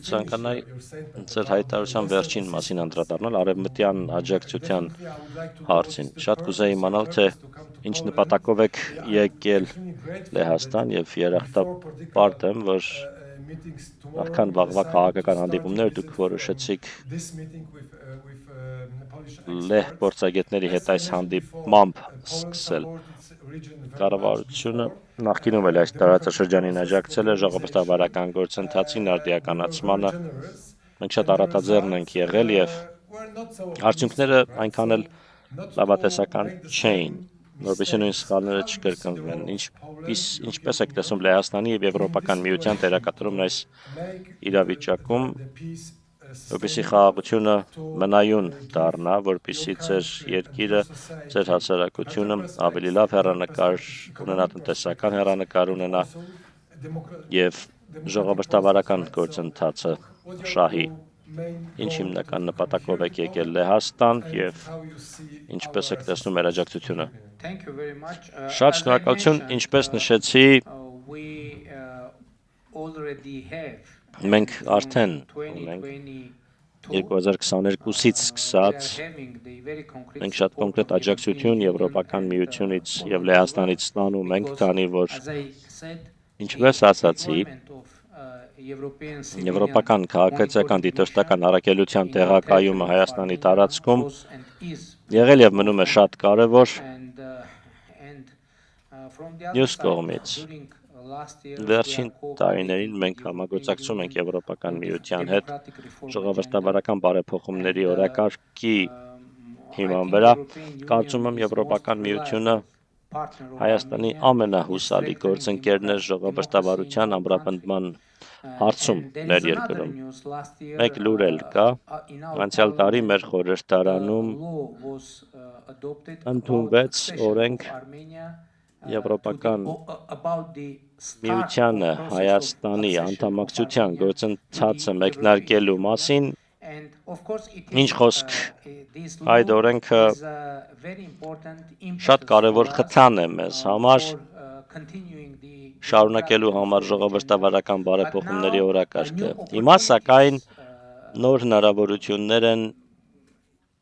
Ցանկանայի ձեր հայտարարության վերջին մասին անդրադառնալ արևմտյան աջակցության հարցին։ Շատ կուզեի իմանալ, թե ինչ նպատակով եք եկել Լեհաստան եւ երախտապարտ եմ, որ նախքան վաղվա քաղաքական հանդիպումներ դուք որոշեցիք Լեհ գործագետների հետ այս հանդիպմամբ սկսել։ Կառավարությունը նախկինում էլ այս տարածաշրջանին աջակցել է ժողովրդավարական գործընթացին արդիականացմանը։ Մենք շատ առատաձեռն ենք եղել եւ արդյունքները այնքան էլ լավատեսական չէին, որովհետեւ նույն սխալները չկրկնվեն։ Ինչպես եք տեսնում Լեհաստանի եւ Եվրոպական միության դերակատարումն այս իրավիճակում, որպեսզի խաղաղությունը մնայուն դառնա, որպեսզի ձեր երկիրը, ձեր հասարակությունը ավելի լավ հեռանկար ունենա, տնտեսական հեռանկար ունենա եւ ժողովրդավարական գործընթացը շահի։ Ինչ հիմնական նպատակով եք եկել Լեհաստան եւ ինչպես եք տեսնում մեր աջակցությունը։ Շատ շնորհակալություն, ինչպես նշեցի, մենք արդեն ունենք 2022-ից սկսած մենք շատ կոնկրետ աջակցություն Եվրոպական միությունից եւ Լեհաստանից ստանում ենք, քանի որ ինչպես ասացի, Եվրոպական քաղաքացիական դիտորդական առաքելության տեղակայումը Հայաստանի տարածքում եղել եւ մնում է շատ կարեւոր։ Մյուս կողմից վերջին տարիներին մենք համագործակցում ենք Եվրոպական միության հետ ժողովրդավարական բարեփոխումների օրակարգի հիման վրա։ Կարծում եմ Եվրոպական միությունը Հայաստանի ամենահուսալի գործընկերն է ժողովրդավարության ամրապնդման հարցում մեր երկրում։ Մեկ լուր էլ կա, անցյալ տարի մեր խորհրդարանում ընդունվեց օրենք Եվրոպական միությանը Հայաստանի անդամակցության գործընթացը մեկնարկելու մասին, ինչ խոսք այդ օրենքը շատ կարևոր խթան է մեզ համար շարունակելու համար ժողովրդավարական բարեփոխումների օրակարգը։ Հիմա սակայն նոր հնարավորություններ են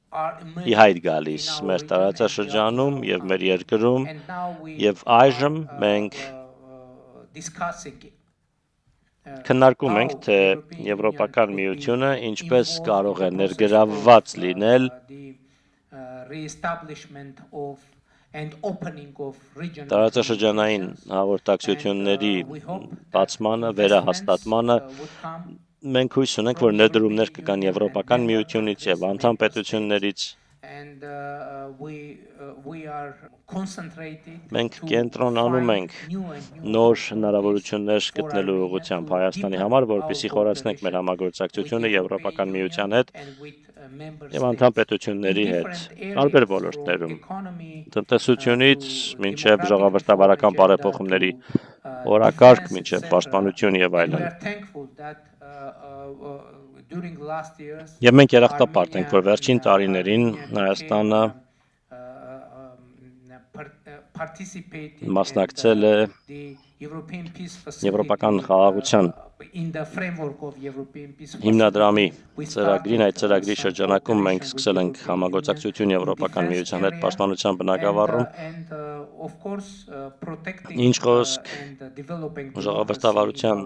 ի հայտ գալիս մեր տարածաշրջանում եւ մեր երկրում եւ այժմ մենք քննարկում ենք, թե Եվրոպական միությունը ինչպես կարող է ներգրավված լինել տարածաշրջանային հաղորդակցությունների բացմանը, վերահաստատմանը։ Մենք հույս ունենք, որ ներդրումներ կգան Եվրոպական միությունից եւ անդամ պետություններից։ Մենք կենտրոնանում ենք նոր հնարավորություններ գտնելու ուղղությամբ Հայաստանի համար, որպեսզի խորացնենք մեր համագործակցությունը Եվրոպական միության հետ եւ անդամ պետությունների հետ տարբեր ոլորտներում, տնտեսությունից մինչեւ ժողովրդավարական բարեփոխումների օրակարգ, մինչեւ պաշտպանություն եւ այլն։ Եվ մենք երախտապարտ ենք, որ վերջին տարիներին Հայաստանը մասնակցել է Եվրոպական խաղաղության հիմնադրամի ծրագրին։ Այդ ծրագրի շրջանակում մենք սկսել ենք համագործակցություն Եվրոպական միության հետ պաշտպանության բնագավառում։ Ինչ խոսք ժողովրդավարության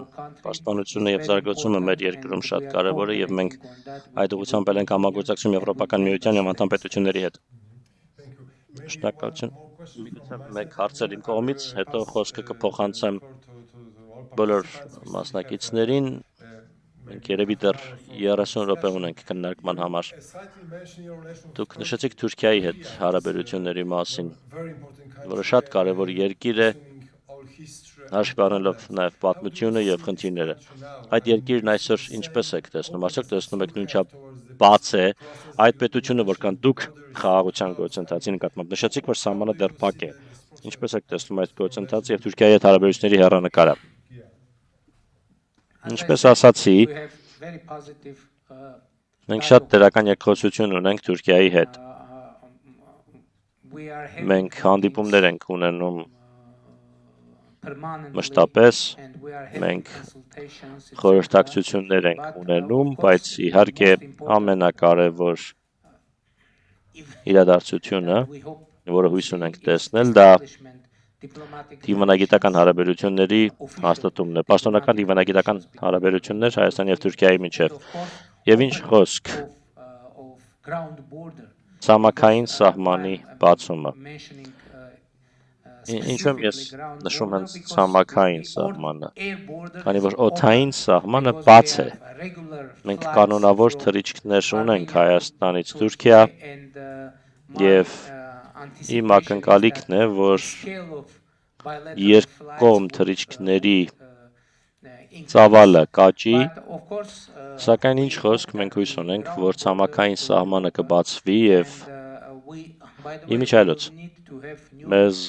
պաշտպանությունը եւ զարգացումը մեր երկրում շատ կարեւոր է եւ մենք այդ ուղղությամբ ենք համագործակցում Եվրոպական միության եւ անդամ պետությունների հետ։ Շնորհակալություն։ Մեկ հարցեր իմ կողմից, հետո խոսքը կփոխանցեմ բոլոր մասնակիցներին։ Մենք երևի դեռ 30 րոպե ունենք քննարկման համար։ Դուք նշեցիք Թուրքիայի հետ հարաբերությունների մասին, որը շատ կարևոր երկիր է, հաշվի առնելով նաև պատմությունը եւ խնդիրները։ Այդ երկիրն այսօր ինչպես եք տեսնում, արդյոք տեսնում եք նույնչափ բաց է այդ պետությունը, որքան դուք խաղաղության գործընթացի նկատմամբ նշեցիք, որ սահմանը դեռ փակ է։ Ինչպես եք տեսնում այդ գործընթացը եւ Թուրքիայի հետ հարաբերությունների հեռանկարը։ Ինչպես ասացի, մենք շատ դրական երկխոսություն ունենք Թուրքիայի հետ։ Մենք հանդիպումներ ենք ունենում մշտապես մենք խորհրդակցություններ ենք ունենում, բայց իհարկե ամենակարևոր իրադարձությունը, որը հույս ունենք տեսնել, դա դիվանագիտական հարաբերությունների հաստատումն է, պաշտոնական դիվանագիտական հարաբերություններ Հայաստանի և Թուրքիայի միջև, եւ ինչ խոսք ցամաքային սահմանի բացումը։ Ինչու եմ ես նշում հենց ցամաքային սահմանը, քանի որ օդային սահմանը բաց է։ Մենք կանոնավոր թռիչքներ ունենք Հայաստանից Թուրքիա եւ իմ ակնկալիքն է, որ երկկողմ թռիչքների ծավալը կաճի, սակայն ինչ խոսք մենք հույս ունենք, որ ցամաքային սահմանը կբացվի եւ իմիջիայլոց մեզ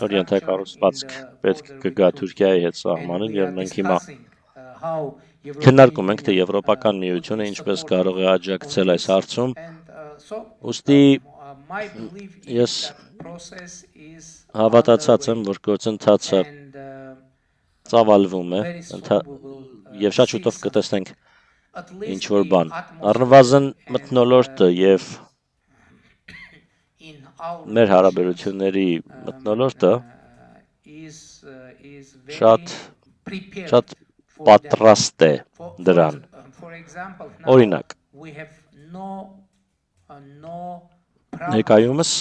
նոր ենթակառուցվածք պետք կգա Թուրքիայի հետ սահմանին եւ մենք հիմա քննարկում ենք, թե Եվրոպական միությունը ինչպես կարող է աջակցել այս հարցում։ Ուստի ես հավատացած եմ, որ գործընթացը ծավալվում է եւ շատ շուտով կտեսնենք ինչ որ բան։ Առնվազն մթնոլորտը եւ մեր հարաբերությունների մթնոլորտը շատ պատրաստ է դրան։ Օրինակ, ներկայումս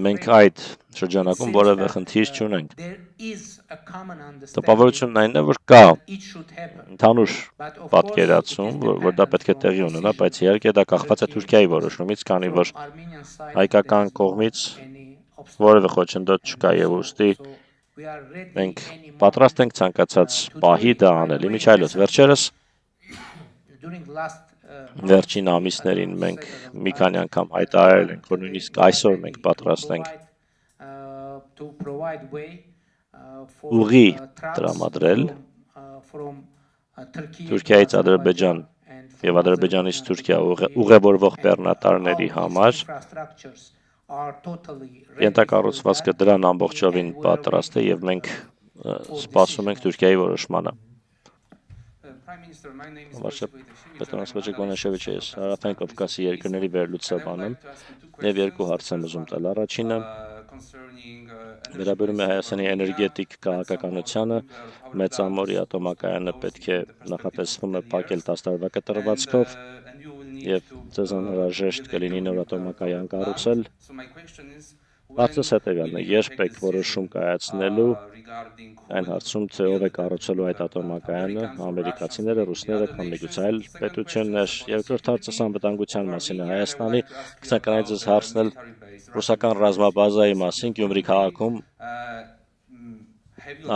մենք այդ շրջանակում որևէ խնդիր չունենք։ Տպավորությունն այն է, որ կա ընդհանուր պատկերացում, որ դա պետք է տեղի ունենա, բայց իհարկե դա կախված է Թուրքիայի որոշումից, քանի որ հայկական կողմից որևէ խոչընդոտ չկա եւ ուստի մենք պատրաստ ենք ցանկացած պահի դա անել։ Իմիջիայլոց վերջին ամիսներին մենք մի քանի անգամ հայտարարել ենք, որ նույնիսկ այսօր մենք պատրաստ ենք ուղի տրամադրել Թուրքիայից Ադրբեջան եւ Ադրբեջանից Թուրքիա ուղևորվող բեռնատարների համար։ Ենթակառուցվածքը դրան ամբողջովին պատրաստ է եւ մենք սպասում ենք Թուրքիայի որոշմանը։ Հարավային Կովկասի երկրների վերլուծաբան եմ եւ երկու հարց եմ ուզում տալ։ Առաջինը վերաբերում է Հայաստանի էներգետիկ քաղաքականությանը։ Մեծամորի ատոմակայանը պետք է նախատեսվում է փակել 10 տարվա կտրվածքով եւ ձեզ անհրաժեշտ կլինի նոր ատոմակայան կառուցել։ Հարցս հետեւյալն է. երբ եք որոշում կայացնելու այն հարցում, թե ով է կառուցելու այդ ատոմակայանը, ամերիկացիները, ռուսները կամ միգուցե այլ պետություններ։ Երկրորդ հարցս անվտանգության մասին է Հայաստանի։ Կցանկանայի ձեզ հարցնել ռուսական ռազմաբազայի մասին Գյումրի քաղաքում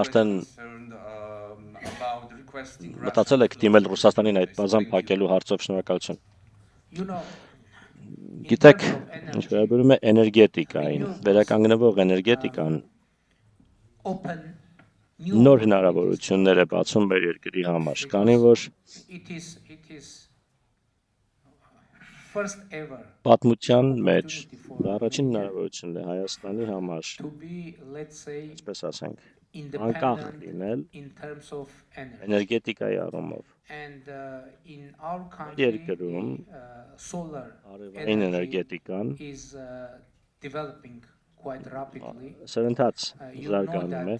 արդեն մտածել եք դիմել Ռուսաստանին այդ բազան փակելու հարցով։ Շնորհակալություն։ Գիտեք, ինչ վերաբերում է էներգետիկային, վերականգնվող էներգետիկան նոր հնարավորություններ է բացում մեր երկրի համար, քանի որ պատմության մեջ դա առաջին հնարավորությունն է Հայաստանի համար, այսպես ասենք, անկախ լինել էներգետիկայի առումով։ Երկրում արևային էներգետիկան սրընթաց զարգանում է։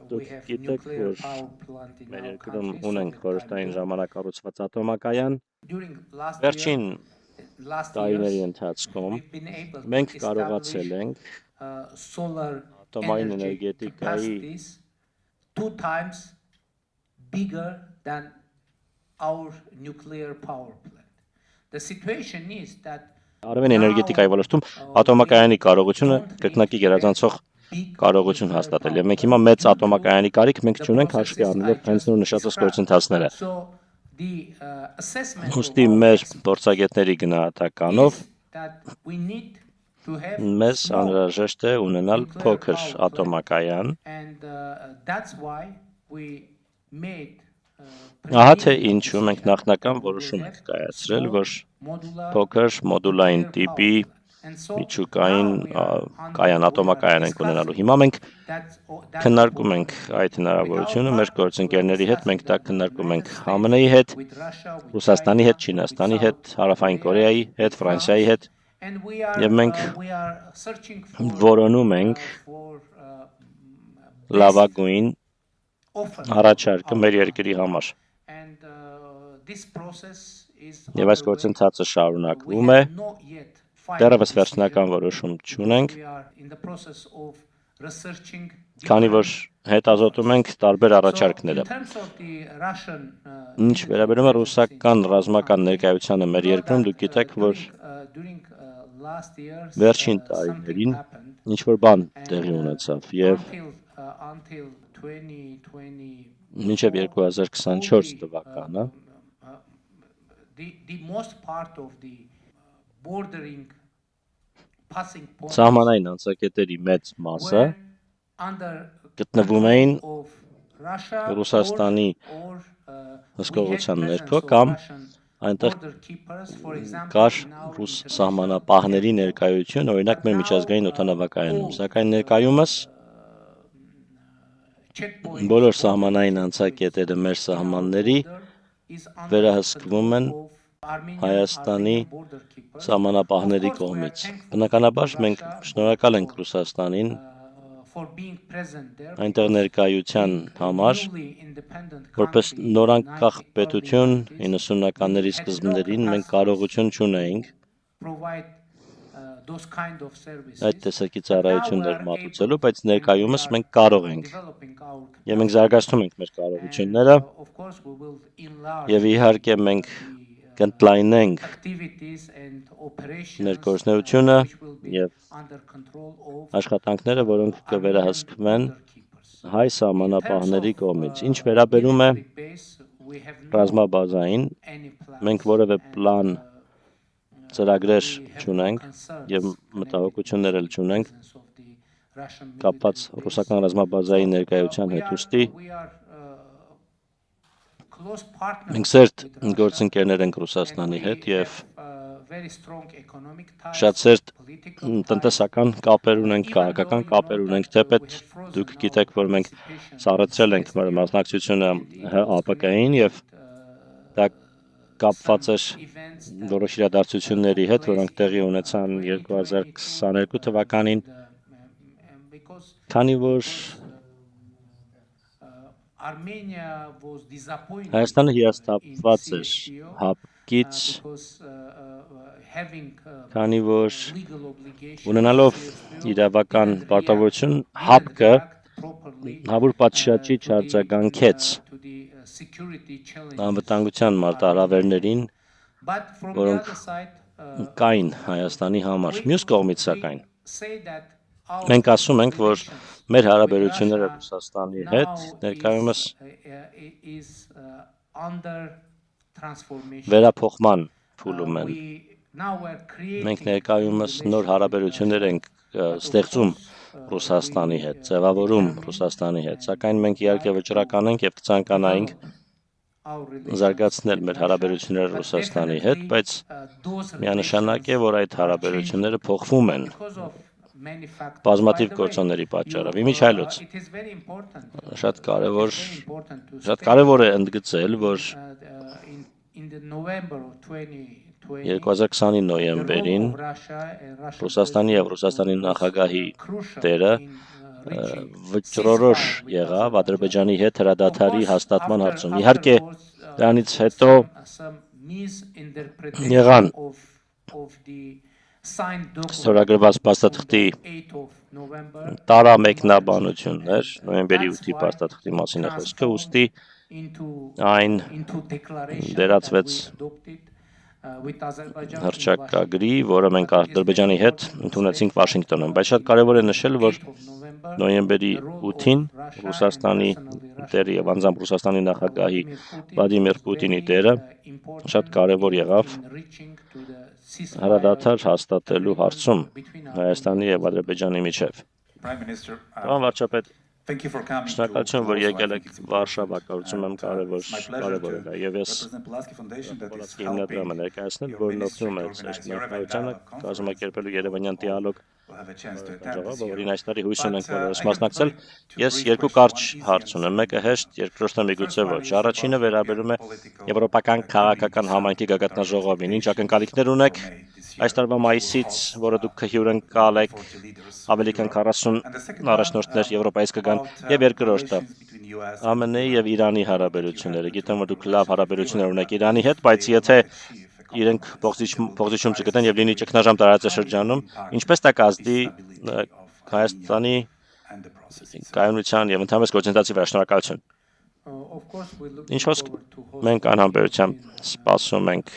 Դուք գիտեք, որ մեր երկրում ունենք խորհրդային ժամանակ կառուցված ատոմակայան։ Վերջին տարիների ընթացքում մենք կարողացել ենք ատոմային էներգետիկայի արևային էներգետիկայի ոլորտում ատոմակայանի կարողությունը կրկնակի գերազանցող կարողություն հաստատել եւ մենք հիմա մեծ ատոմակայանի կարիք մենք չունենք հաշվի առնելով հենց նոր նշածած գործընթացները։ Ուստի մեր փորձագետների գնահատականով մեզ անհրաժեշտ է ունենալ փոքր ատոմակայան։ Ահա թե ինչու մենք նախնական որոշում ենք կայացրել, որ փոքր մոդուլային տիպի միջուկային ատոմակայան ենք ունենալու։ Հիմա մենք քննարկում ենք այդ հնարավորությունը մեր գործընկերների հետ, մենք դա քննարկում ենք ԱՄՆ-ի հետ, Ռուսաստանի հետ, Չինաստանի հետ, Հարավային Կորեայի հետ, Ֆրանսիայի հետ, եւ մենք որոնում ենք լավագույն առաջարկը մեր երկրի համար։ Եվ այս գործընթացը շարունակվում է, դեռևս վերջնական որոշում չունենք, քանի որ հետազոտում ենք տարբեր առաջարկները։ Ինչ վերաբերում է ռուսական ռազմական ներկայությանը մեր երկրում, դուք գիտեք, որ վերջին տարիներին ինչ-որ բան տեղի ունեցավ եւ մինչև 2024 թվականը սահմանային անցակետերի մեծ մասը գտնվում էին Ռուսաստանի հսկողության ներքո կամ այնտեղ կար ռուս սահմանապահների ներկայություն, օրինակ մեր միջազգային օդանավակայանում, սակայն ներկայումս բոլոր սահմանային անցակետերը մեր սահմանների վերահսկվում են Հայաստանի սահմանապահների կողմից։ Բնականաբար մենք շնորհակալ ենք Ռուսաստանին այնտեղ ներկայության համար, որպես նորանկախ պետություն 90-ականների սկզբներին մենք կարողություն չունեինք այդ տեսակի ծառայություններ մատուցելու, բայց ներկայումս մենք կարող ենք եւ մենք զարգացնում ենք մեր կարողությունները եւ իհարկե մենք կընդլայնենք մեր գործունեությունը եւ աշխատանքները, որոնք կվերահսկվեն հայ սահմանապահների կողմից։ Ինչ վերաբերում է ռազմաբազային, մենք որևէ պլան ծրագրեր չունենք եւ մտահոգություններ էլ չունենք կապված ռուսական ռազմաբազայի ներկայության հետ, ուստի մենք սերտ գործընկերներ ենք Ռուսաստանի հետ եւ շատ սերտ տնտեսական կապեր ունենք, քաղաքական կապեր ունենք, թեպետ դուք գիտեք, որ մենք սառեցրել ենք մեր մասնակցությունը ՀԱՊԿ-ին եւ դա կապված էր որոշ իրադարձությունների հետ, որոնք տեղի ունեցան 2022 թվականին, քանի որ Հայաստանը հիասթափված էր ՀԱՊԿ-ից, քանի որ ունենալով իրավական պարտավորություն ՀԱՊԿ-ը հավուր պատշաճի չարձագանքեց անվտանգության մարտահրավերներին, որոնք կային Հայաստանի համար։ Մյուս կողմից սակայն մենք ասում ենք, որ մեր հարաբերությունները Ռուսաստանի հետ ներկայումս վերափոխման փուլում են։ Մենք ներկայումս նոր հարաբերություններ ենք ստեղծում Ռուսաստանի հետ, ձևավորում Ռուսաստանի հետ, սակայն մենք իհարկե վճռական ենք եւ կցանկանայինք զարգացնել մեր հարաբերությունները Ռուսաստանի հետ, բայց միանշանակ է, որ այդ հարաբերությունները փոխվում են բազմաթիվ գործոնների պատճառով։ Իմիջիայլոց շատ կարևոր է ընդգծել, որ 2020-ի նոյեմբերին Ռուսաստանի եւ Ռուսաստանի նախագահի դերը վճռորոշ եղավ Ադրբեջանի հետ հրադադարի հաստատման հարցում։ Իհարկե դրանից հետո եղան ստորագրված փաստաթղթի տարամեկնաբանություններ, նոյեմբերի 8-ի փաստաթղթի մասին է խոսքը, ուստի այն վերածվեց հռչակագրի, որը մենք Ադրբեջանի հետ ընդունեցինք Վաշինգտոնում, բայց շատ կարևոր է նշել, որ նոյեմբերի 8-ին Ռուսաստանի դերը եւ անձամբ Ռուսաստանի նախագահի Վլադիմիր Պուտինի դերը շատ կարևոր եղավ հրադադար հաստատելու հարցում Հայաստանի եւ Ադրբեջանի միջեւ։ Պարոն վարչապետ, Շնորհակալություն, որ եկել եք Վարշավա, կարծում եմ կարևոր է եւ ես Պոլացկի հիմնադրամը ներկայացնել, որն օգնում է ներկայությանը կազմակերպելու Երևանյան դիալոգ ժողովը, որին այս տարի հույս ունենք բոլորս մասնակցել։ Ես երկու կարճ հարց ունեմ, մեկը հեշտ, երկրորդը միգուցե ոչ։ Առաջինը վերաբերում է Եվրոպական քաղաքական համայնքի գագաթնաժողովին։ Ինչ ակնկալիքներ ունեք այս տարվա մայիսից, որը դուք հյուրընկալ եք, ավելի քան 40 առաջնորդներ Եվրոպայից կգան, եւ երկրորդը ԱՄՆ-ի եւ Իրանի հարաբերությունները։ Գիտեմ, որ դուք լավ հարաբերություններ ունեք Իրանի հետ, բայց եթե իրենք փոխզիջում չգտնեն եւ լինի ճգնաժամ տարածաշրջանում, ինչպես դա կազդի Հայաստանի կայունության եւ ընդհանրապես գործընթացի վրա։ Շնորհակալություն։ Ինչ խոսք մենք անհամբերությամբ սպասում ենք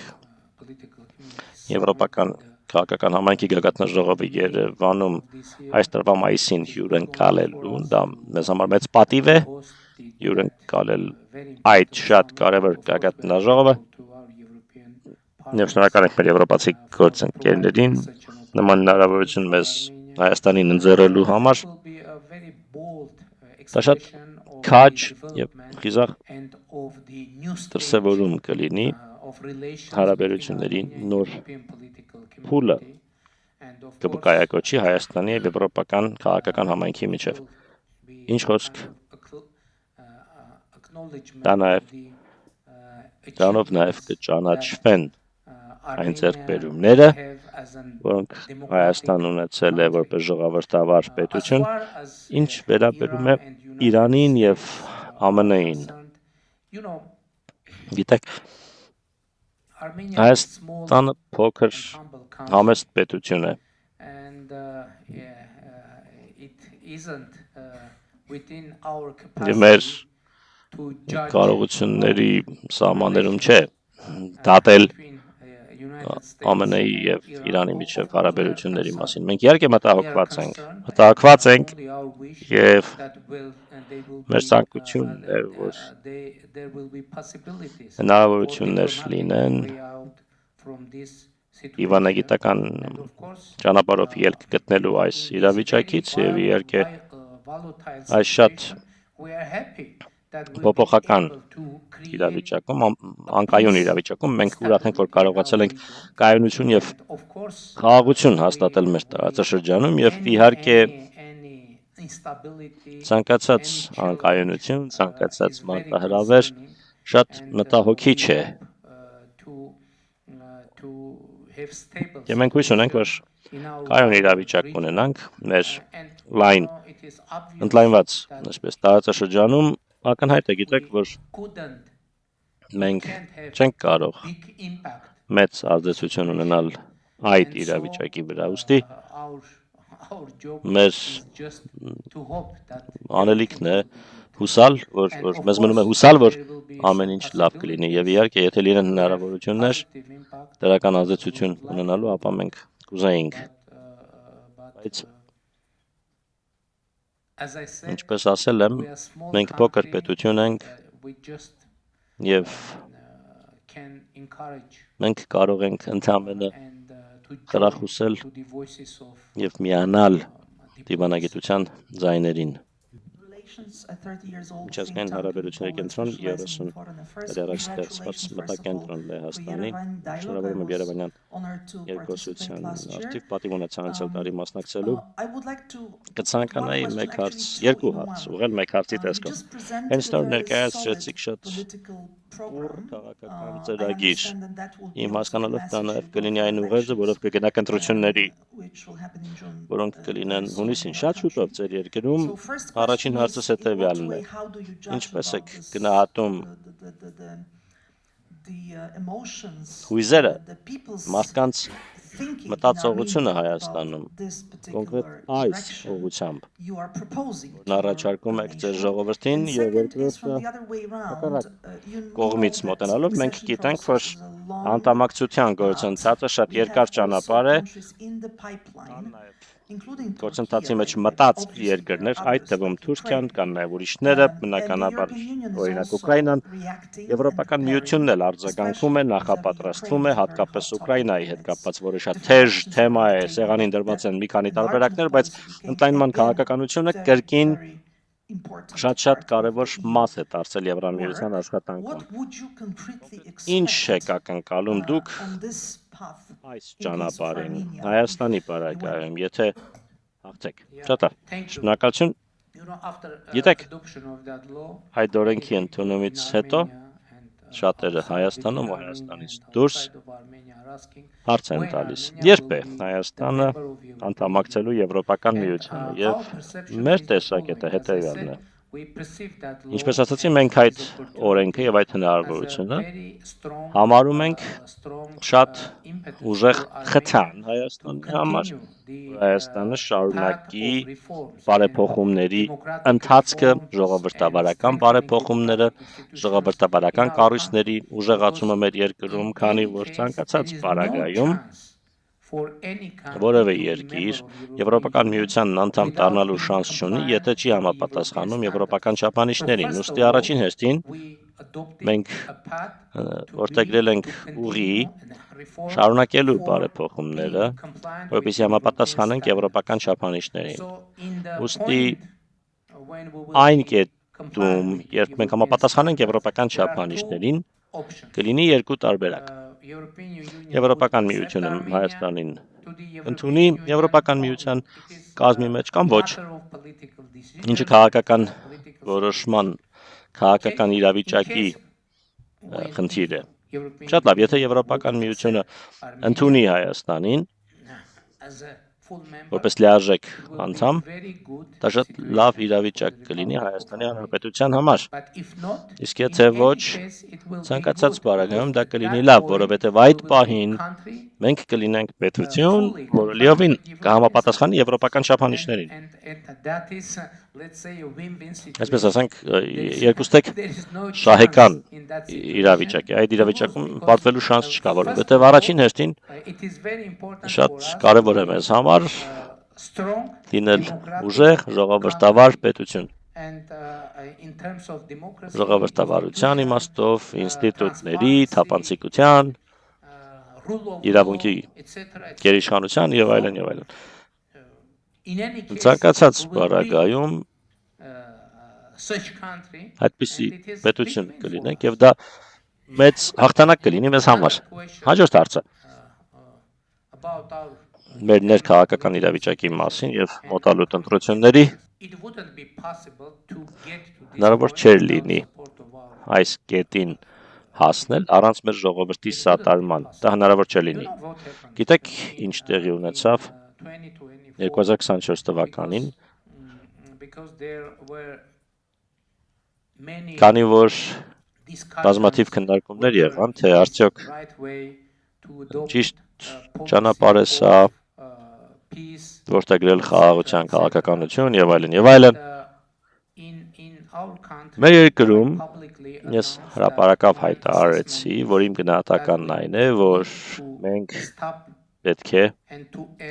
Եվրոպական քաղաքական համայնքի գագաթնաժողովի Երևանում այս տարվա մայիսին հյուրընկալելու, դա մեզ համար մեծ պատիվ է հյուրընկալել այդ շատ կարևոր գագաթնաժողովը եւ շնորհակալ ենք մեր եվրոպացի գործընկերներին նման հնարավորություն մեզ Հայաստանին ընձեռելու համար։ Դա շատ քաջ եւ խիզախ դրսևորում կլինի հարաբերությունների նոր փուլը կկայակոչի Հայաստանի եւ Եվրոպական քաղաքական համայնքի միջև։ Ինչ խոսք դրանով նաեւ կճանաչվեն այն ձեռքբերումները, որոնք Հայաստան ունեցել է որպես ժողովրդավար պետություն, ինչ վերաբերում է Իրանին եւ ԱՄՆ-ին։ Գիտեք, Հայաստանը փոքր համեստ պետություն է։ Եվ մեր կարողությունների սահմաններում չէ դատել ԱՄՆ-ի եւ Իրանի միջև հարաբերությունների մասին։ Մենք իհարկե մտահոգված ենք եւ մեր ցանկությունն է, որ հնարավորություններ լինեն դիվանագիտական ճանապարհով ելք գտնելու այս իրավիճակից եւ իհարկե այս շատ փոփոխական իրավիճակում, անկայուն իրավիճակում մենք ուրախ ենք, որ կարողացել ենք կայունություն եւ խաղաղություն հաստատել մեր տարածաշրջանում եւ իհարկե ցանկացած անկայունություն, ցանկացած մարտահրավեր շատ մտահոգիչ է։ Եվ մենք հույս ունենք, որ կայուն իրավիճակ ունենանք մեր ընդլայնված տարածաշրջանում։ Ակնհայտ է, գիտեք, որ մենք չենք կարող մեծ ազդեցություն ունենալ այդ իրավիճակի վրա, ուստի մեր անելիքն է հուսալ, որ մեզ մնում է հուսալ, որ ամեն ինչ լավ կլինի եւ իհարկե եթե լինեն հնարավորություններ դրական ազդեցություն ունենալու, ապա մենք կուզեինք։ Բայց ինչպես ասել եմ, մենք փոքր պետություն ենք եւ մենք կարող ենք ընդհանրապես խրախուսել եւ միանալ դիվանագիտության ձայներին։ Միջազգային հարաբերությունների կենտրոն 30 տարի առաջ ստեղծված մտակենտրոն Լեհաստանի, շնորհավորում եմ Երևանյան երկխոսության արդիվ պատիվ ունեցան անցյալ տարի մասնակցելու։ Կցանկանայի երկու հարց, ուղղել մեկ հարցի տեսքով։ Հենց նոր ներկայացրեցիք շատ քաղաքական ծրագիր։ Իմ հասկանալով դա նաև կլինի այն ուղերձը, որով կգնաք ընտրությունների, որոնք կլինեն հունիսին շատ շուտով ձեր երկրում։ Առաջին հարցս հետևյալն է. ինչպես եք գնահատում հույզերը, մարդկանց մտածողությունը Հայաստանում, կոնկրետ այս ուղղությամբ, որն առաջարկում եք ձեր ժողովրդին եւ երկրորդը հակառակ կողմից մոտենալով, մենք գիտենք, որ անդամակցության գործընթացը շատ երկար ճանապարհ է, գործընթացի մեջ մտած երկրներ, այդ թվում Թուրքիան, կան նաև ուրիշները, բնականաբար օրինակ Ուկրաինան, Եվրոպական միությունն էլ արձագանքում է, նախապատրաստվում է, հատկապես Ուկրաինայի հետ կապված, որը շատ թեժ թեմա է, սեղանին դրված են մի քանի տարբերակներ, բայց ընդլայնման քաղաքականությունը կրկին շատ կարևոր մաս է դարձել Եվրամիության աշխատանքում։ Ինչ եք ակնկալում դուք այս ճանապարհին Հայաստանի պարագայում, եթե հաղթեք։ Շատ լավ։ Շնորհակալություն։ Գիտեք, այդ օրենքի ընդունումից հետո շատերը Հայաստանում ու Հայաստանից դուրս հարց են տալիս. երբ է Հայաստանը անդամակցելու Եվրոպական միությանը, եւ մեր տեսակետը հետեւյալն է. ինչպես ասացի, մենք այդ օրենքը եւ այդ հնարավորությունը համարում ենք շատ ուժեղ խթան Հայաստանի համար, Հայաստանը շարունակի բարեփոխումների ընթացքը, ժողովրդավարական բարեփոխումները, ժողովրդավարական կառույցների ուժեղացումը մեր երկրում, քանի որ ցանկացած պարագայում որևէ երկիր Եվրոպական միությանն անդամ դառնալու շանս չունի, եթե չի համապատասխանում եվրոպական չափանիշներին։ Ուստի առաջին հերթին մենք որդեգրել ենք ուղի շարունակելու բարեփոխումները, որպեսզի համապատասխանենք եվրոպական չափանիշներին։ Ուստի այն կետում, երբ մենք համապատասխանենք եվրոպական չափանիշներին, կլինի երկու տարբերակ։ Եվրոպական միությունը Հայաստանին ընդունի Եվրոպական միության կազմի մեջ կամ ոչ, ինչը քաղաքական որոշման, քաղաքական իրավիճակի խնդիր է։ Շատ լավ, եթե Եվրոպական միությունը ընդունի Հայաստանին որպես լիարժեք անդամ, դա շատ լավ իրավիճակ կլինի Հայաստանի Հանրապետության համար։ Իսկ եթե ոչ, ցանկացած պարագայում դա կլինի լավ, որովհետև այդ պահին մենք կլինենք պետություն, որը լիովին կհամապատասխանի եվրոպական չափանիշներին։ Այսպես ասենք, երկուստեք շահեկան իրավիճակ է։ Այդ իրավիճակում պատվելու շանս չկա, որովհետև առաջին հերթին շատ կարևոր է մեզ համար լինել ուժեղ, ժողովրդավար պետություն։ Ժողովրդավարության իմաստով, ինստիտուտների, թափանցիկության, իրավունքի գերիշխանության եւ այլն եւ այլն։ Ցանկացած պարագայում այդպիսի պետություն կլինենք եւ դա մեծ հաղթանակ կլինի մեզ համար։ Հաջորդ հարցը մեր ներքաղաքական իրավիճակի մասին եւ մոտալուտ ընտրությունների հնարավոր չէր լինի այս կետին հասնել առանց մեր ժողովրդի սատարման։ Դա հնարավոր չէր լինի։ Գիտեք, ինչ տեղի ունեցավ 2024 թվականին, քանի որ բազմաթիվ քննարկումներ եղան, թե արդյոք ճիշտ ճանապարհ է սա որդեգրել խաղաղության քաղաքականություն եւ այլն եւ այլն։ Մեր երկրում ես հրապարակավ հայտարարեցի, որ իմ գնահատականն այն է, որ մենք պետք է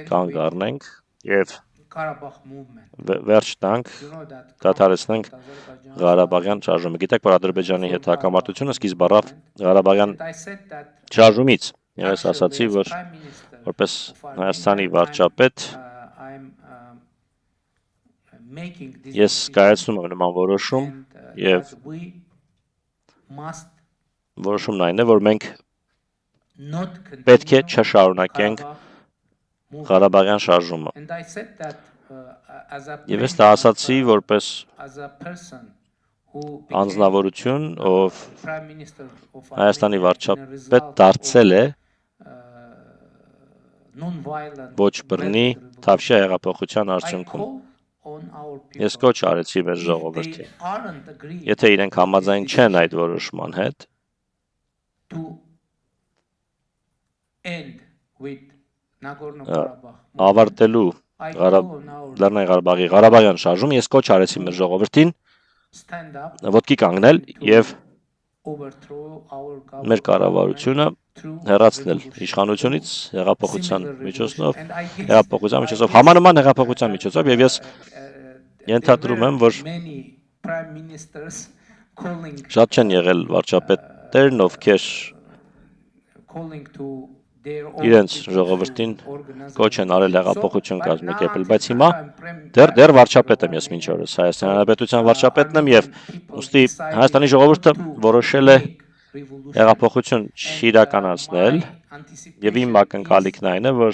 կանգ առնենք եւ վերջ տանք, դադարեցնենք Ղարաբաղյան շարժումը։ Գիտեք, որ Ադրբեջանի հետ հակամարտությունը սկիզբ առավ Ղարաբաղյան շարժումից։ Ես ասացի, որ որպես Հայաստանի վարչապետ ես կայացնում եմ նման որոշում եւ որոշումն այն է, որ մենք պետք է չշարունակենք Ղարաբաղյան շարժումը։ Եվ ես դա ասացի որպես անձնավորություն, ով Հայաստանի վարչապետ դարձել է ոչ բռնի Թավշյա հեղափոխության արդյունքում։ Ես կոչ արեցի մեր ժողովրդին, եթե իրենք համաձայն չեն այդ որոշման հետ, ավարտելու Լեռնային Ղարաբաղի Ղարաբաղյան շարժումը, ես կոչ արեցի մեր ժողովրդին ոտքի կանգնել եւ մեր կառավարությունը հեռացնել իշխանությունից հեղափոխության միջոցով, համանման հեղափոխության միջոցով, եւ ես ենթադրում եմ, որ շատ չեն եղել վարչապետերն, ովքեր իրենց ժողովրդին կոչ են արել հեղափոխություն կազմակերպել, բայց հիմա դեռ վարչապետ եմ ես մինչ օրս, Հայաստանի Հանրապետության վարչապետն եմ եւ ուստի Հայաստանի ժողովուրդը որոշել է հեղափոխություն չիրականացնել եւ իմ ակնկալիքն այն է, որ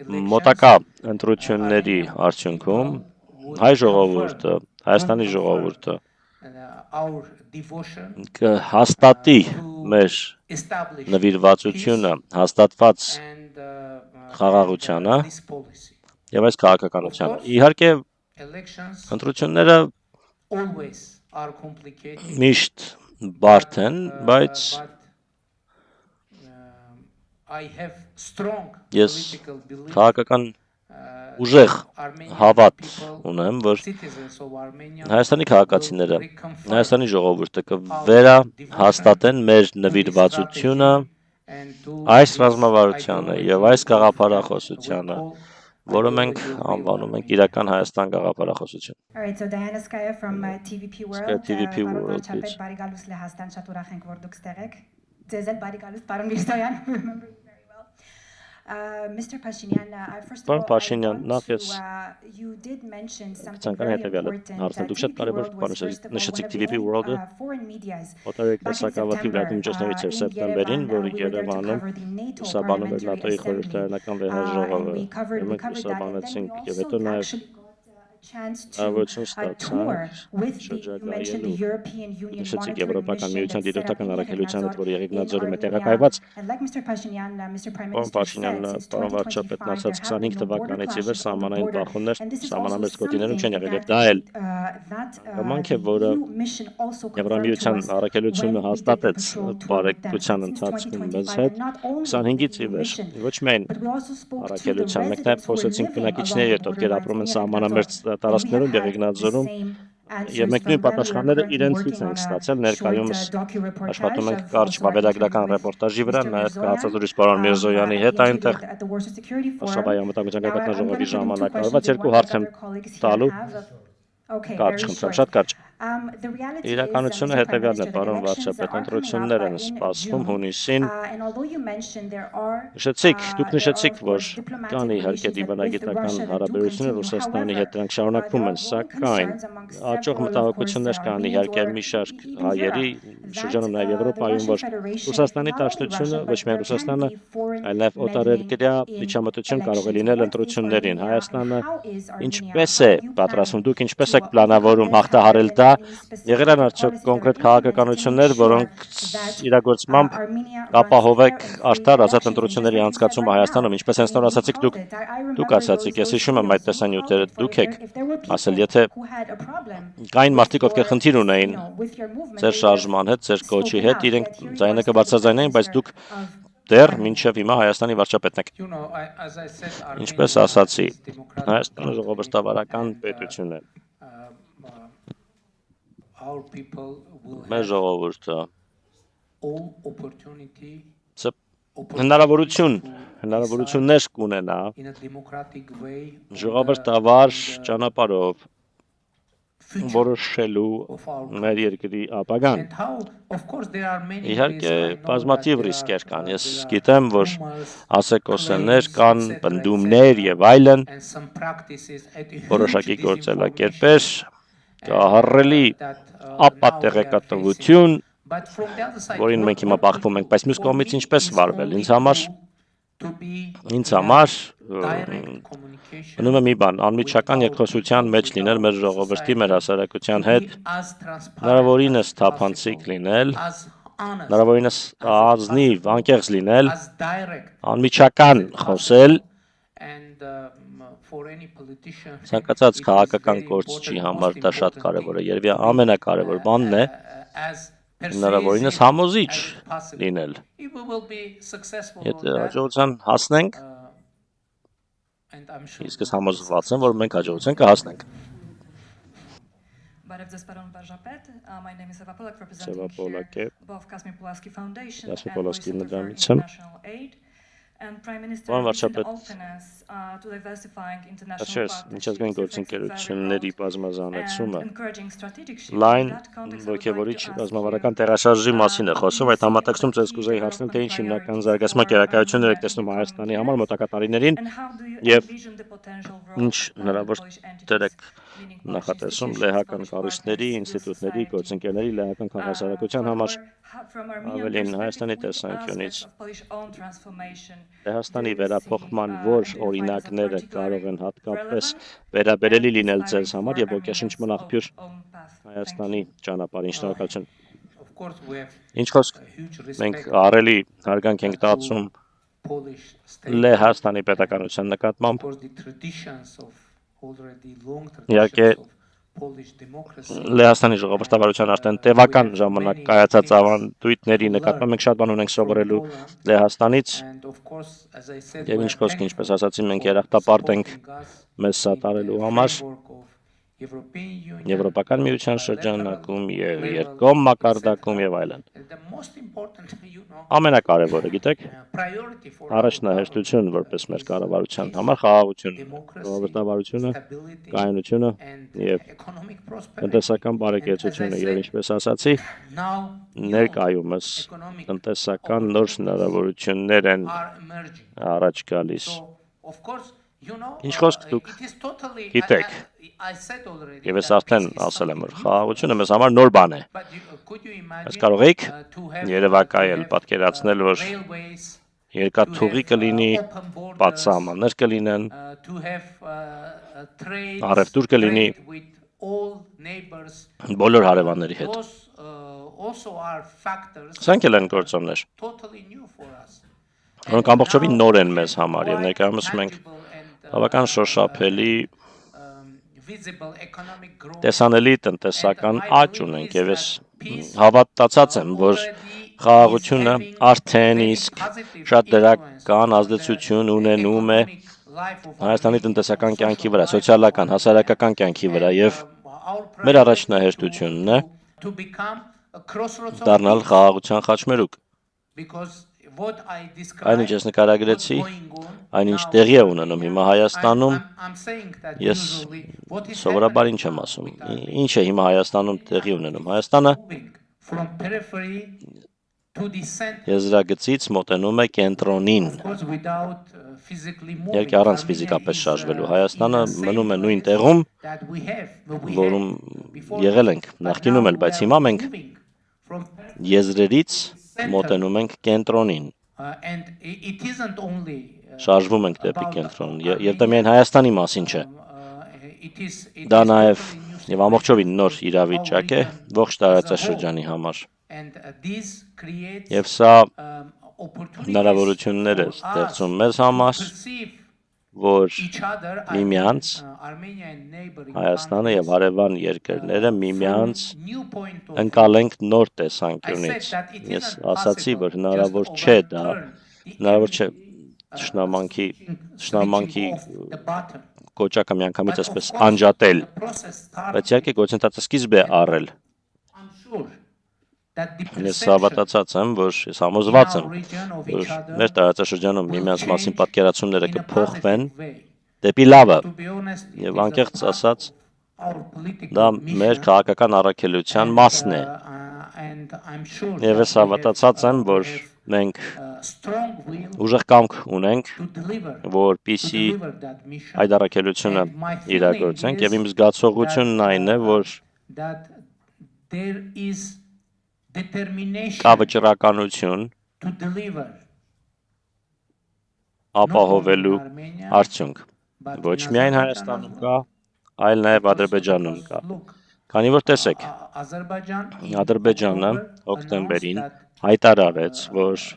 մոտակա ընտրությունների արդյունքում հայ ժողովուրդը, Հայաստանի ժողովուրդը կհաստատի մեր նվիրվածությունը հաստատված խաղաղությանը եւ այս քաղաքականությանը։ Իհարկե ընտրությունները միշտ բարդ են, բայց ես քաղաքական ուժեղ հավատ ունեմ, որ Հայաստանի քաղաքացիները, Հայաստանի ժողովուրդը կվերահաստատեն մեր նվիրվածությունը այս ռազմավարությանը եւ այս գաղափարախոսությանը, որը մենք անվանում ենք իրական Հայաստան գաղափարախոսություն։ Alright, so Diana Skaya from TVP World. TVP World, please. Բարի գալուս Լեհաստան, շատ ուրախ ենք, որ դուք ստեղ եք։ Ձեզ էլ բարի գալուս, պարոն Միրզոյան, remember you very well. Mr. Pashinyan, first of all, Pashinyan, you did mention something very very important. Դուք շատ կարևոր բան նշեցիք TVP World-ը, օտարերկրասակավաթի վրատումջոցներից էր սեպտեմբերին, որը Երևանում ուսաբանում էր ՆԱՏՕ-ի խորհրդարանական վեհաժողովը, եւ մենք ուսաբանեցինք եւ հետո նաեւ Avocun նշեցիք Եվրոպական միության դիտորդական առաքելությանը, որը Եղիգնաձորում է տեղակայված։ Պարոն Փաշինյանն, պարոն վարչապետն ասաց 25 թվականից ի վեր սահմանային բախումներ սահմանամերձ գոտիներում չեն եղել, եւ դա էլ կամանք է, որը Եվրամիության առաքելությունը հաստատեց բարեկցության ընթացքում մեզ հետ 25-ից ի վեր։ Ոչ միայն առաքելության, մենք նաեւ խոսեցինք բնակիչների հետ, ովքեր ապրում են սահմանամերձ տարածքներում Եղիգնաձորում եւ մենք նույն պատասխանները իրենցից ենք ստացել, ներկայումս աշխատում ենք կարճ վավերագրական ռեպորտաժի վրա, նաեւ կհացազրույց պարոն Միրզոյանի հետ այնտեղ Վարշավայի անվտանգության գագաթնաժողովի ժամանակ արված երկու հարց եմ տալու կարճ խնդրեմ, շատ կարճ։ Իրականությունը հետևյալն է, պարոն վարչապետ, ընտրություններ են սպասվում հունիսին։ Դուք նշեցիք, որ կան իհարկե դիվանագիտական հարաբերություններ Ռուսաստանի հետ, դրանք շարունակվում են, սակայն աճող մտահոգություններ կան իհարկե մի շարք հայերի շրջանում նաև Եվրոպայում, որ Ռուսաստանի դաշնությունը, ոչ միայն Ռուսաստանը, այլ նաև օտարերկրյա միջամտություն կարող է լինել ընտրություններին։ Հայաստանը ինչպես է պատրաստվում, դուք ինչպես եք պլանավորում հաղթահարել դա, եղել են արդյոք կոնկրետ քաղաքականություններ, որոնք իրագործմամբ կապահովեք արդար ազատ ընտրությունների անցկացումը Հայաստանում, ինչպես հենց նոր ասացիք դուք ասացիք, ես հիշում եմ այդ տեսանյութերը, դուք եք ասել, եթե կային մարդիկ, ովքեր խնդիր ունեին ձեր շարժման հետ, ձեր կոչի հետ, իրենք ձայնը կբարձրաձայնեին, բայց դուք դեռ մինչև հիմա Հայաստանի վարչապետն եք։ Ինչպես ասացի, Հայաստանը ժողովրդավարական պետություն է։ Մեր ժողովուրդը հնարավորություններ կունենա ժողովրդավար ճանապարհով որոշելու մեր երկրի ապագան։ Իհարկե, բազմաթիվ ռիսկեր կան։ Ես գիտեմ, որ ասեկոսներ կան, պնդումներ եւ այլն, որոշակի գործելակերպեր, ահռելի ապատեղեկատվություն, որին մենք հիմա բախվում ենք, բայց մյուս կողմից ինչպես վարվել։ Ինձ համար մնում է մի բան, անմիջական երկխոսության մեջ լինել մեր ժողովրդի, մեր հասարակության հետ, հնարավորինս թափանցիկ լինել, հնարավորինս ազնիվ, անկեղծ լինել, անմիջական խոսել, ցանկացած քաղաքական գործչի համար դա շատ կարևոր է, երևի ամենակարևոր բանն է հնարավորինս համոզիչ լինել։ Եթե հաջողության հասնենք, իսկ ես համոզված եմ, որ մենք հաջողության կհասնենք։ Բարև ձեզ, պարոն վարչապետ, my name is Eva Polak, representing Polak here both Kasmi Pulaski Foundation Kasmi and Pulaski Voice of Foundation. International Aid. And Prime Minister Պարոն recent վարչապետ, openness to diversifying international Այսպես միջազգային գործընկերությունների բազմազանեցումը and encouraging strategic shift. լայն In that context, I would ոգևորիչ like to ask ռազմավարական you, տեղաշարժի մասին է what խոսում, do you այդ see համատեքստում as the ձեզ key կուզեի հասնել, թե ինչ development հիմնական priorities զարգացման for կերակայություններ եք Armenia տեսնում in the Հայաստանի coming համար years? մոտակա տարիներին And how do you եւ envision the potential role ինչ of private հնարավոր Polish entities, դեր եք meaning Polish նախատեսում institutions, լեհական Polish կառույցների, partners, civil ինստիտուտների, society? գործընկերների, լեհական քաղաքասարակության համար From Armenian ավելին perspective, Հայաստանի which տեսանկյունից aspects of Polish own transformation Լեհաստանի do you վերափոխման see, որ identified as օրինակները particularly կարող են հատկապես relevant վերաբերելի and լինել inspiring ձեզ համար for եւ ոգեշնչման Armenians' աղբյուր own path? Thank Հայաստանի you. ճանապարհին շնորհակալություն։ Of course, we have Ինչ խոսք huge մենք respect ահռելի հարգանք ենք տածում Polish state. Լեհաստանի պետականության նկատմամբ։ Of course, the traditions of already long Իհարկե traditions of Polish democracy. Լեհաստանի ժողովրդավարության արդեն տևական ժամանակ կայացած ավանդույթների նկատմամբ մենք շատ բան ունենք սովորելու Լեհաստանից And of course, as I said, եւ we ինչ are խոսք ինչպես thankful ասացի մենք for երախտապարտ ենք supporting us մեզ սա in the տարելու համար framework of European Union, Եվրոպական միության bilateral շրջանակում եւ level, երկկողմ մակարդակում etc. եւ այլն։ And the most important, you know, Ամենակարևորը գիտեք priority for our առաջնահերթություն government որպես մեր is կառավարության peace, համար խաղաղությունն է, democracy, ժողովրդավարությունը, stability, կայունությունը and եւ economic prosperity. տնտեսական բարեկեցությունը եւ ինչպես ասացի Now, new ներկայումս economic տնտեսական նոր հնարավորություններ են are emerging. առաջ գալիս։ So, of course, you know, Ինչ խոսք դուք it is totally, գիտեք I said already եւ ես that արդեն peace is ասել եմ որ something new. խաղաղությունը մեզ համար նոր բան է։ But could you imagine, Բայց կարող եք to have, երևակայել, to have, պատկերացնել, որ railways, երկաթուղի կլինի, open borders, բացահամաններ կլինեն, to have trade առևտուր կլինի with all neighbors. բոլոր հարևանների հետ։ Those also are factors Սրանք էլ են գործոններ, totally new for us. որոնք ամբողջովին նոր են մեզ համար եւ ներկայումս մենք բավական շոշափելի visible economic growth. տեսանելի տնտեսական աճ ունենք եւ ես հավատացած եմ, որ խաղաղությունը արդեն իսկ շատ դրական ազդեցություն ունենում է Հայաստանի տնտեսական կյանքի վրա, սոցիալական, հասարակական կյանքի վրա եւ մեր առաջնահերթությունն է դառնալ խաղաղության խաչմերուկ։ Այնինչ ես նկարագրեցի, այնինչ տեղի է ունենում հիմա Հայաստանում, ես սովորաբար ինչ եմ ասում, ինչ է հիմա Հայաստանում տեղի ունենում։ Հայաստանը եզրագծից մոտենում է կենտրոնին, իհարկե առանց ֆիզիկապես շարժվելու։ Հայաստանը մնում է նույն տեղում, որում եղել ենք նախկինում էլ, բայց հիմա մենք եզրերից մոտենում ենք կենտրոնին, շարժվում ենք դեպի կենտրոն, եւ դա միայն Հայաստանի մասին չէ, դա նաեւ եւ ամբողջովին նոր իրավիճակ է ողջ տարածաշրջանի համար, եւ սա հնարավորություններ է ստեղծում մեզ համար, որ միմյանց Հայաստանը եւ հարևան երկրները միմյանց ընկալենք նոր տեսանկյունից։ Ես ասացի, որ հնարավոր չէ դա, հնարավոր չէ թշնամանքի կոճակը միանգամից այսպես անջատել, բայց իհարկե գործընթացը սկիզբ է առել։ Ես հավատացած եմ, որ ես համոզված եմ, որ մեր տարածաշրջանում միմյանց մասին պատկերացումները կփոխվեն դեպի լավը, եւ անկեղծ ասած, դա մեր քաղաքական առաքելության մասն է։ Եվ ես հավատացած եմ, որ մենք ուժեղ կամք ունենք, որպեսզի այդ առաքելությունը իրագործենք, եւ իմ զգացողությունն այն է, որ կա վճռականություն ապահովելու արդյունք։ Ոչ միայն Հայաստանում կա, այլ նաև Ադրբեջանում կա։ Քանի որ տեսեք, Ադրբեջանը հոկտեմբերին հայտարարեց, որ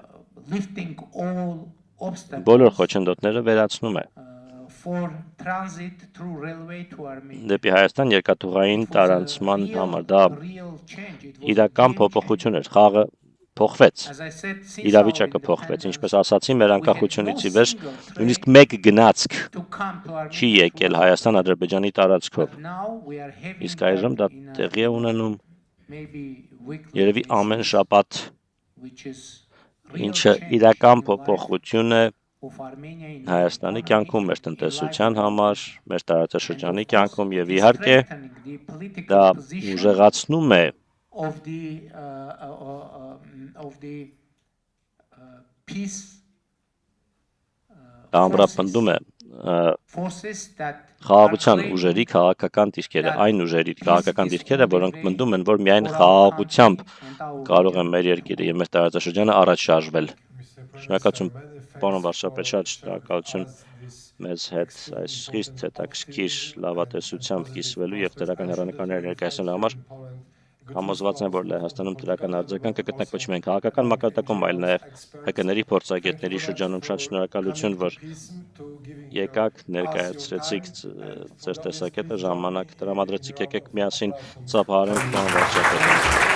բոլոր խոչընդոտները վերացնում է դեպի Հայաստան երկաթուղային տարանցման համար, դա իրական փոփոխություն էր, խաղը փոխվեց, իրավիճակը փոխվեց, ինչպես ասացի, մեր անկախությունից ի վեր նույնիսկ մեկ գնացք չի եկել Հայաստան-Ադրբեջանի տարածքով, իսկ այժմ դա տեղի է ունենում երևի ամեն շաբաթ, ինչը իրական փոփոխություն է of Armenia in Հայաստանի economy, կյանքում, մեր in տնտեսության livelihood, համար, մեր տարածաշրջանի and of կյանքում course, եւ it is իհարկե strengthening the political դա position ուժեղացնում է of the peace դա ամրապնդում է forces that խաղաղության are ուժերի claiming քաղաքական դիրքերը, այն ուժերի քաղաքական is դիրքերը, on the որոնք way մտնում են, որ միայն for our խաղաղությամբ country and our կարող region են մեր to երկիրը go. եւ մեր տարածաշրջանը առաջ շարժվել։ Շնորհակալություն, Շնորհակալություն, պարոն վարչապետ, շատ շնորհակալություն մեզ հետ այս խիստ հետաքրքիր լավատեսությամբ կիսվելու եւ դրական հեռանկարներ ներկայացնելու համար։ Համոզված եմ, որ Լեհաստանում դրական արձագանքը կգտնեք ոչ միայն քաղաքական մակարդակում, այլ նաեւ ՀԿ-ների փորձագետների շրջանում։ Շատ շնորհակալություն, որ եկաք, ներկայացրեցիք ձեր տեսակետը, ժամանակ տրամադրեցիք, եկեք միասին ծափահարենք պարոն վարչապետին։